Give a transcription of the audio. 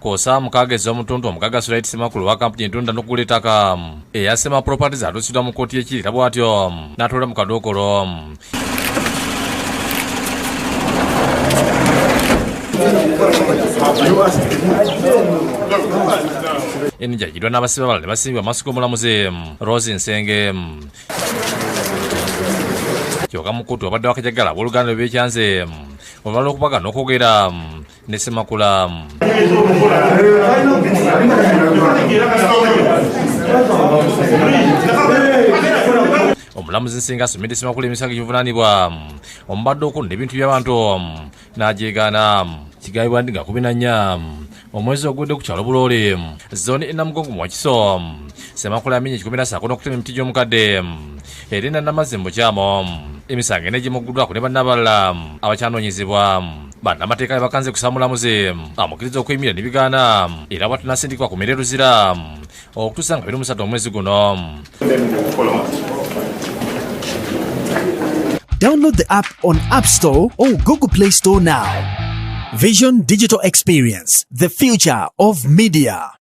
kosa mukagezi omutundu omukaga Sulait Semakulu wa kampuni entunda n'okugula ettaka eyasema properties atuusidwa mu kkooti y'ekirira bw'atyo n'atoola mu kadookolo. Eno gyagirwa n'abasibe abalala ne basimbibwa amaaso g'omulamuzi Rose Nsenge. Kyokka mu kkooti wabadde wakajagala abooluganda lw'ebyekyanze oluvannyuma lw'okubagana okwogera ne Semakula. Omulamuzi Nsenga asomedde Semakula emisango egivunaanibwa omubadde okunda ebintu by'abantu n'ajeegaana. Kigambibwa ndi nga 14 omwezi ogudde ku kyalo Buloole zooni enamugongo mu Wakiso Semakula amenye 17 n'okutema emiti gy'omukadde era n'amazzi mu bukyamo. Emisango ena gimuguddwako ne bannabalala abakyanoonyezebwa. Bannamateeka bakanze kusaba mulamuzi amukkiriza okweyimirira n'ebigaana era bwatunasindikibwa ku mmere Luzira okutuusa nga 23 omwezi guno. Download the app on App Store or Google Play Store now. Vision Digital Experience, the future of media.